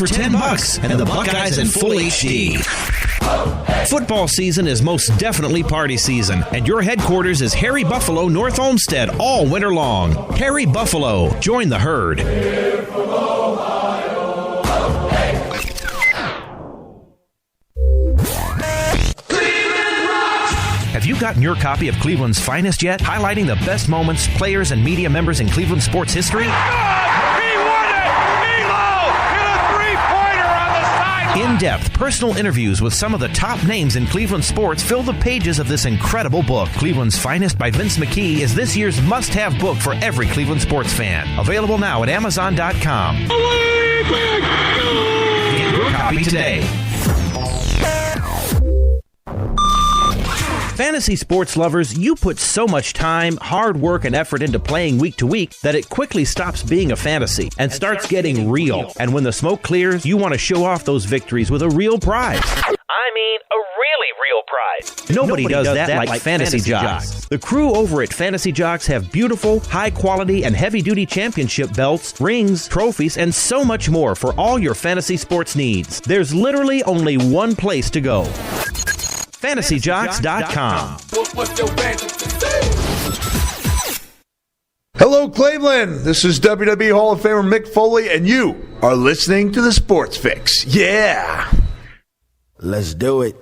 for $10 and the Buckeyes in full HD. Football season is most definitely party season, and your headquarters is Harry Buffalo North Olmsted all winter long. Harry Buffalo, join the herd. Have you gotten your copy of Cleveland's Finest yet? Highlighting the best moments, players, and media members in Cleveland sports history? In-depth, personal interviews with some of the top names in Cleveland sports fill the pages of this incredible book. Cleveland's Finest by Vince McKee is this year's must-have book for every Cleveland sports fan. Available now at Amazon.com. Get your copy today. Fantasy sports lovers, you put so much time, hard work, and effort into playing week to week that it quickly stops being a fantasy and starts getting real. And when the smoke clears, you want to show off those victories with a real prize. I mean, a really real prize. Nobody does that like Fantasy Jocks. The crew over at Fantasy Jocks have beautiful, high-quality, and heavy-duty championship belts, rings, trophies, and so much more for all your fantasy sports needs. There's literally only one place to go. FantasyJocks.com. Hello, Cleveland. This is WWE Hall of Famer Mick Foley, and you are listening to the Sports Fix. Yeah. Let's do it.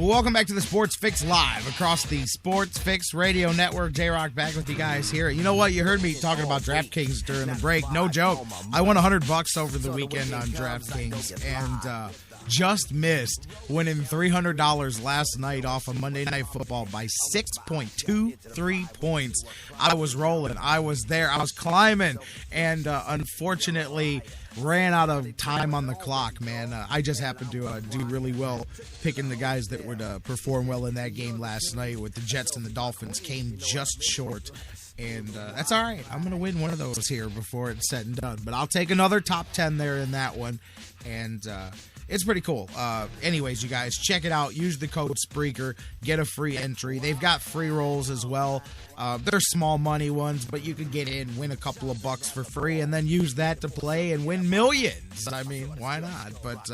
Welcome back to the Sports Fix Live across the Sports Fix Radio Network. J-Rock back with you guys here. You know what? You heard me talking about DraftKings during the break. No joke. I won $100 over the weekend on DraftKings and just missed winning $300 last night off of Monday Night Football by 6.23 points. I was rolling. I was there. I was climbing. And unfortunately ran out of time on the clock, man. I just happened to do really well picking the guys that would perform well in that game last night with the Jets and the Dolphins. Came just short. And that's all right. I'm going to win one of those here before it's said and done. But I'll take another top 10 there in that one. And it's pretty cool. Anyways, you guys, check it out. Use the code Spreaker. Get a free entry. They've got free rolls as well. They're small money ones, but you can get in, win a couple of bucks for free, and then use that to play and win millions. I mean, why not? But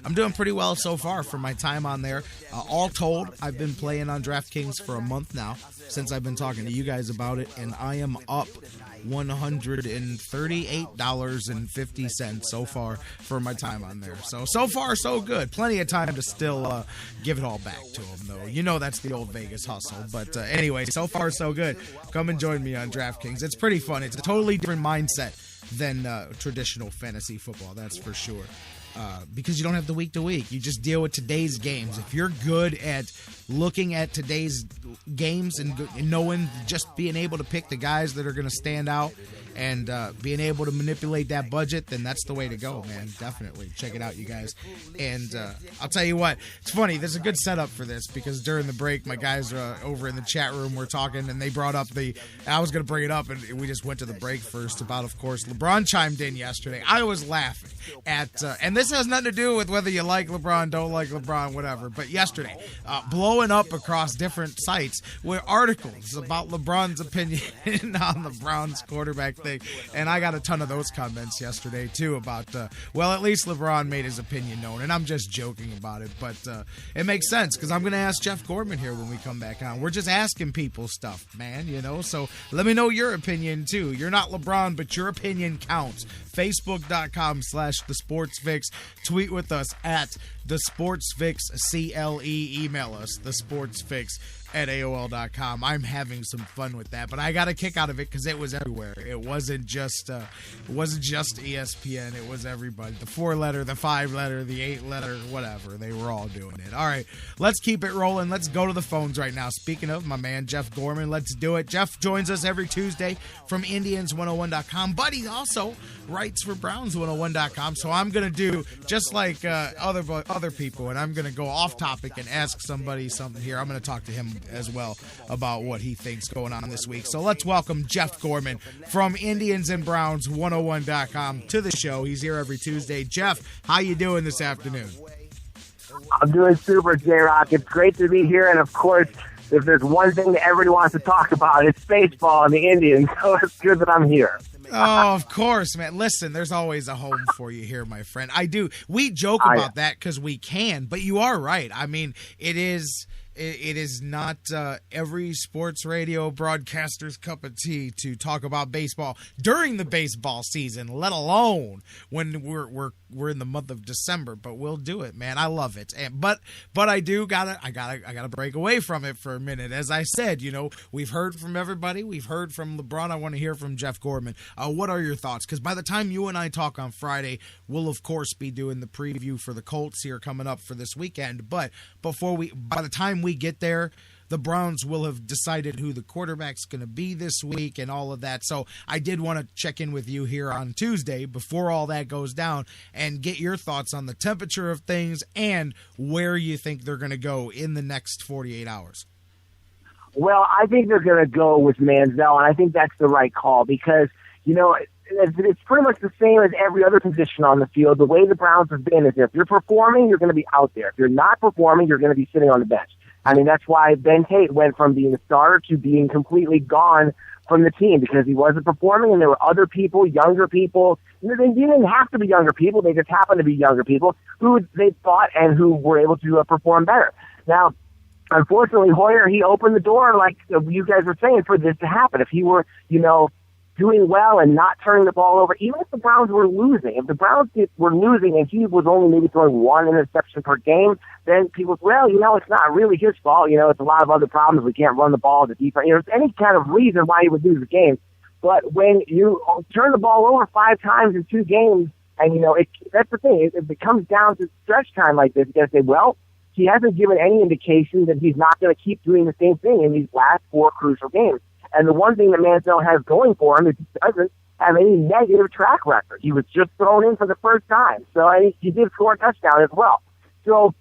I'm doing pretty well so far for my time on there. All told, I've been playing on DraftKings for a month now since I've been talking to you guys about it, and I am up $138.50 so far for my time on there. So far, so good. Plenty of time to still give it all back to them, though. You know that's the old Vegas hustle. But anyway, so far, so good. Come and join me on DraftKings. It's pretty fun. It's a totally different mindset than traditional fantasy football, that's for sure. Because you don't have the week to week. You just deal with today's games. If you're good at looking at today's games and knowing, just being able to pick the guys that are going to stand out and being able to manipulate that budget, then that's the way to go, man. Definitely. Check it out, you guys. And I'll tell you what, it's funny. There's a good setup for this because during the break, my guys over in the chat room were talking, and they brought up I was going to bring it up, and we just went to the break first about, of course, LeBron chimed in yesterday. I was laughing at, and this has nothing to do with whether you like LeBron, don't like LeBron, whatever, but yesterday, blowing up across different sites were articles about LeBron's opinion on the Browns quarterback thing, and I got a ton of those comments yesterday, too, about, well, at least LeBron made his opinion known, and I'm just joking about it, but it makes sense, because I'm going to ask Jeff Gorman here when we come back on. We're just asking people stuff, man, you know, so let me know your opinion, too. You're not LeBron, but your opinion counts. Facebook.com/TheSportsFix. Tweet with us at TheSportsFixCLE. Email us, TheSportsFix@AOL.com. I'm having some fun with that, but I got a kick out of it because it was everywhere. It wasn't just ESPN. It was everybody. The 4-letter, the 5-letter, the 8-letter, whatever. They were all doing it. All right, let's keep it rolling. Let's go to the phones right now. Speaking of my man, Jeff Gorman, let's do it. Jeff joins us every Tuesday from Indians101.com, but he also writes for Browns101.com, so I'm going to do just like other other people, and I'm going to go off topic and ask somebody something here. I'm going to talk to him as well about what he thinks going on this week. So let's welcome Jeff Gorman from Indians and Browns 101.com to the show. He's here every Tuesday. Jeff, how you doing this afternoon? I'm doing super, J-Rock. It's great to be here, and of course, if there's one thing that everybody wants to talk about, it's baseball and the Indians, so it's good that I'm here. Oh, of course, man. Listen, there's always a home for you here, my friend. I do. We joke about that because we can, but you are right. I mean, it is not every sports radio broadcaster's cup of tea to talk about baseball during the baseball season, let alone when we're in the month of December. But we'll do it, man. I love it. But I gotta break away from it for a minute. As I said, we've heard from everybody. We've heard from LeBron. I want to hear from Jeff Gorman. What are your thoughts? Because by the time you and I talk on Friday, we'll of course be doing the preview for the Colts here coming up for this weekend. But by the time we get there, the Browns will have decided who the quarterback's going to be this week and all of that. So I did want to check in with you here on Tuesday before all that goes down and get your thoughts on the temperature of things and where you think they're going to go in the next 48 hours. Well, I think they're going to go with Manziel, and I think that's the right call because, it's pretty much the same as every other position on the field. The way the Browns have been is if you're performing, you're going to be out there. If you're not performing, you're going to be sitting on the bench. I mean, that's why Ben Tate went from being a starter to being completely gone from the team because he wasn't performing, and there were other people, younger people. They didn't have to be younger people. They just happened to be younger people who they thought and who were able to perform better. Now, unfortunately, Hoyer, he opened the door, like you guys were saying, for this to happen. If he were, doing well and not turning the ball over, even if the Browns were losing. If the Browns were losing and he was only maybe throwing one interception per game, then people say, well, it's not really his fault. It's a lot of other problems. We can't run the ball, the defense. There's any kind of reason why he would lose the game. But when you turn the ball over 5 times in 2 games, and, that's the thing. If it comes down to stretch time like this, you got to say, well, he hasn't given any indication that he's not going to keep doing the same thing in these last 4 crucial games. And the one thing that Manziel has going for him is he doesn't have any negative track record. He was just thrown in for the first time. So he did score a touchdown as well. So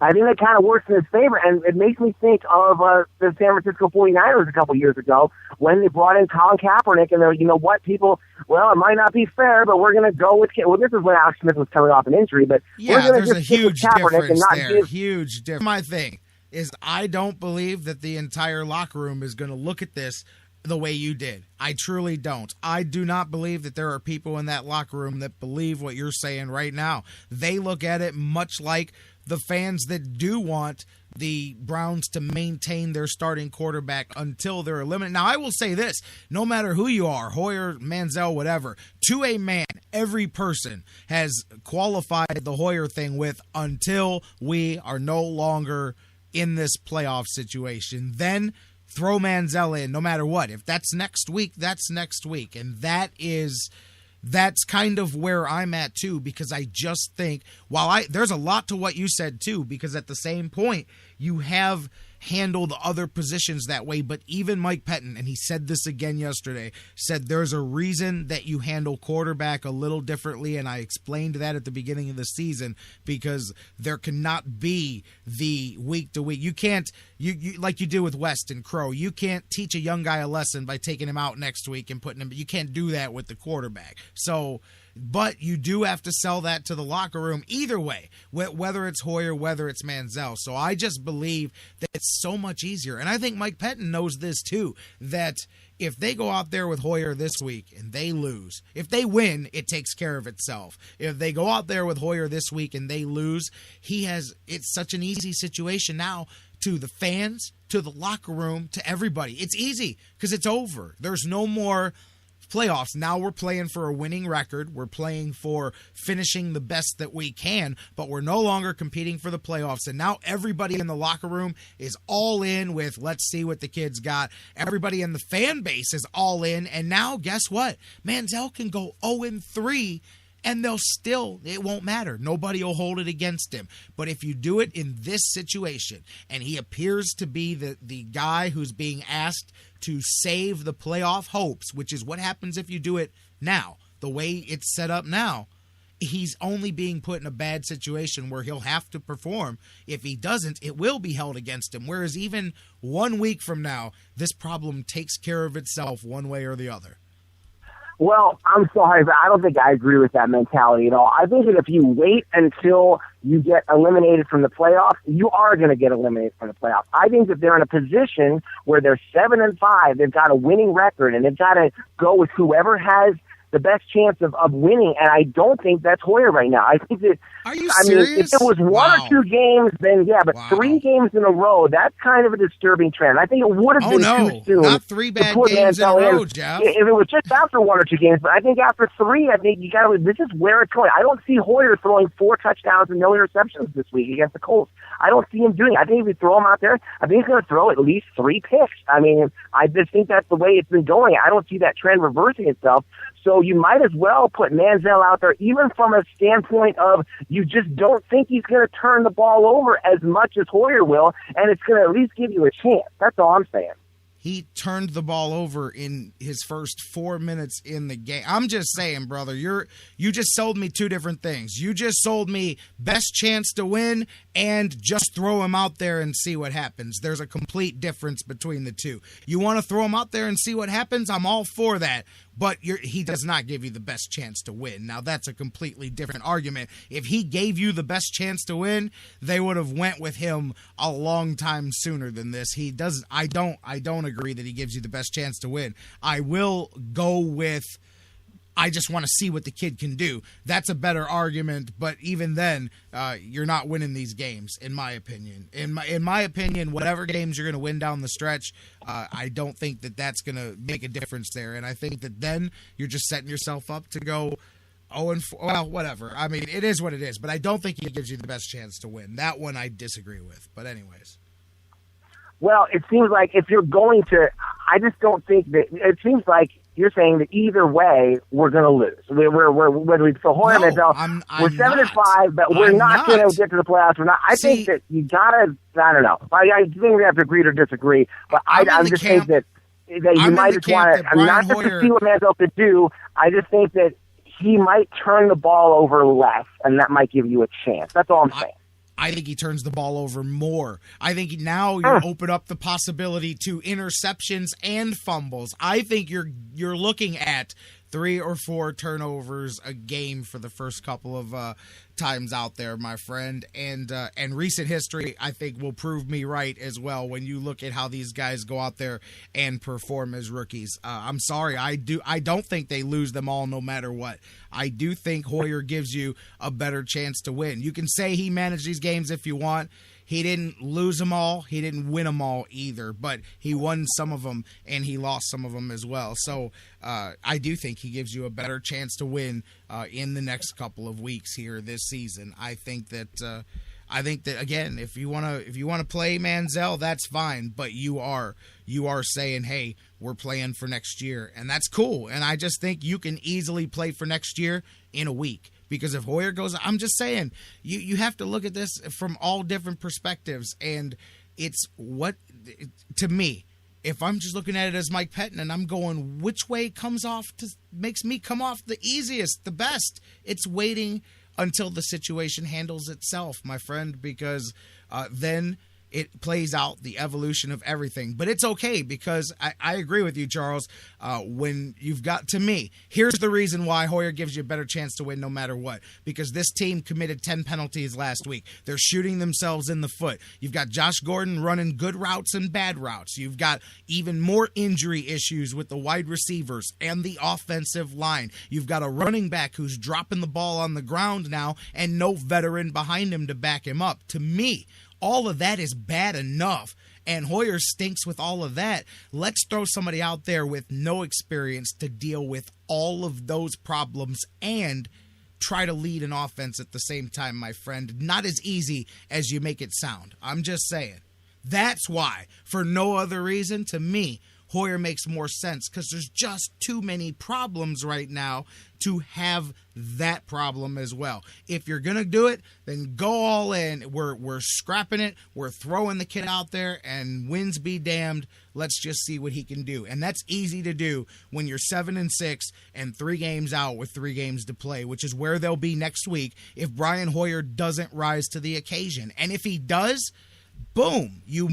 I think that kind of works in his favor. And it makes me think of the San Francisco 49ers a couple years ago when they brought in Colin Kaepernick. And it might not be fair, but we're going to go with – well, this is when Alex Smith was coming off an injury. But we're going to just stick with Kaepernick and not give – huge difference. My thing is I don't believe that the entire locker room is going to look at this the way you did. I truly don't. I do not believe that there are people in that locker room that believe what you're saying right now. They look at it much like the fans that do want the Browns to maintain their starting quarterback until they're eliminated. Now, I will say this. No matter who you are, Hoyer, Manziel, whatever, to a man, every person has qualified the Hoyer thing with until we are no longer in this playoff situation. Then throw Manziel in no matter what. If that's next week, that's next week. And that's kind of where I'm at too, because I just think there's a lot to what you said too, because at the same point you have handled other positions that way, but even Mike Pettine, and he said this again yesterday, said there's a reason that you handle quarterback a little differently, and I explained that at the beginning of the season, because there cannot be the week-to-week. You can't, you like you do with West and Crow, you can't teach a young guy a lesson by taking him out next week and putting him, you can't do that with the quarterback. So, but you do have to sell that to the locker room either way, whether it's Hoyer, whether it's Manziel. So I just believe that it's so much easier. And I think Mike Pettine knows this too, that if they go out there with Hoyer this week and they lose, if they win, it takes care of itself. If they go out there with Hoyer this week and they lose, it's such an easy situation now to the fans, to the locker room, to everybody. It's easy because it's over. There's no more playoffs. Now we're playing for a winning record. We're playing for finishing the best that we can, but we're no longer competing for the playoffs. And now everybody in the locker room is all in with, let's see what the kids got. Everybody in the fan base is all in. And now guess what? Manziel can go 0-3 and it won't matter. Nobody will hold it against him. But if you do it in this situation, and he appears to be the guy who's being asked to save the playoff hopes, which is what happens if you do it now, the way it's set up now, he's only being put in a bad situation where he'll have to perform. If he doesn't, it will be held against him. Whereas even 1 week from now, this problem takes care of itself one way or the other. Well, I'm sorry, but I don't think I agree with that mentality at all. I think that if you wait until you get eliminated from the playoffs, you are going to get eliminated from the playoffs. I think that they're in a position where they're 7-5, they've got a winning record, and they've got to go with whoever has the best chance of winning, and I don't think that's Hoyer right now. I think that, Are you serious? Mean, if it was one or two games, then yeah, but 3 games in a row, that's kind of a disturbing trend. I think it would have been too soon. Not 3 bad games in a row, Jeff. If it was just after 1 or 2 games, but I think after 3, I think you got to. This is where it's going. I don't see Hoyer throwing 4 touchdowns and no interceptions this week against the Colts. I don't see him doing it. I think if you throw him out there, I think he's going to throw at least 3 picks. I mean, I just think that's the way it's been going. I don't see that trend reversing itself. So you might as well put Manziel out there, even from a standpoint of you just don't think he's going to turn the ball over as much as Hoyer will, and it's going to at least give you a chance. That's all I'm saying. He turned the ball over in his first 4 minutes in the game. I'm just saying, brother, you just sold me 2 different things. You just sold me best chance to win and just throw him out there and see what happens. There's a complete difference between the two. You want to throw him out there and see what happens? I'm all for that. But he does not give you the best chance to win. Now, that's a completely different argument. If he gave you the best chance to win, they would have went with him a long time sooner than this. He doesn't. I don't agree that he gives you the best chance to win. I will go with, I just want to see what the kid can do. That's a better argument, but even then, you're not winning these games, in my opinion. In my opinion, whatever games you're going to win down the stretch, I don't think that that's going to make a difference there. And I think that then you're just setting yourself up to go 0-4. Well, whatever. I mean, it is what it is, but I don't think he gives you the best chance to win. That one I disagree with. But anyways. Well, it seems like if you're going to, I just don't think that, it seems like you're saying that either way, we're going to lose. We're whether we so Hoyer and Manziel, we're 7-5, but we're not going to get to the playoffs. We're not. I think that you gotta. I don't know. I think we have to agree to disagree. But I'm just saying that you might just want to. I'm not just to see what Manziel could do. I just think that he might turn the ball over less, and that might give you a chance. That's all I'm saying. I think he turns the ball over more. I think now you open up the possibility to interceptions and fumbles. I think you're looking at 3 or 4 turnovers a game for the first couple of times out there, my friend. And recent history, I think, will prove me right as well when you look at how these guys go out there and perform as rookies. I'm sorry, I don't think they lose them all no matter what. I do think Hoyer gives you a better chance to win. You can say he managed these games if you want. He didn't lose them all. He didn't win them all either, but he won some of them and he lost some of them as well. So I do think he gives you a better chance to win in the next couple of weeks here this season. I think that again, if you want to play Manziel, that's fine, but you are saying, hey, we're playing for next year, and that's cool. And I just think you can easily play for next year in a week. Because if Hoyer goes, I'm just saying, you have to look at this from all different perspectives. And it's what, to me, if I'm just looking at it as Mike Pettine and I'm going, which way makes me come off the easiest, the best? It's waiting until the situation handles itself, my friend, because then it plays out the evolution of everything. But it's okay because I agree with you, Charles. When you've got, to me, here's the reason why Hoyer gives you a better chance to win no matter what. Because this team committed 10 penalties last week. They're shooting themselves in the foot. You've got Josh Gordon running good routes and bad routes. You've got even more injury issues with the wide receivers and the offensive line. You've got a running back who's dropping the ball on the ground now and no veteran behind him to back him up. To me, all of that is bad enough, and Hoyer stinks with all of that. Let's throw somebody out there with no experience to deal with all of those problems and try to lead an offense at the same time, my friend. Not as easy as you make it sound. I'm just saying. That's why, for no other reason, to me, Hoyer makes more sense because there's just too many problems right now to have that problem as well. If you're going to do it, then go all in. We're scrapping it. We're throwing the kid out there, and wins be damned. Let's just see what he can do. And that's easy to do when you're 7-6 and 3 games out with 3 games to play, which is where they'll be next week if Brian Hoyer doesn't rise to the occasion. And if he does, boom, you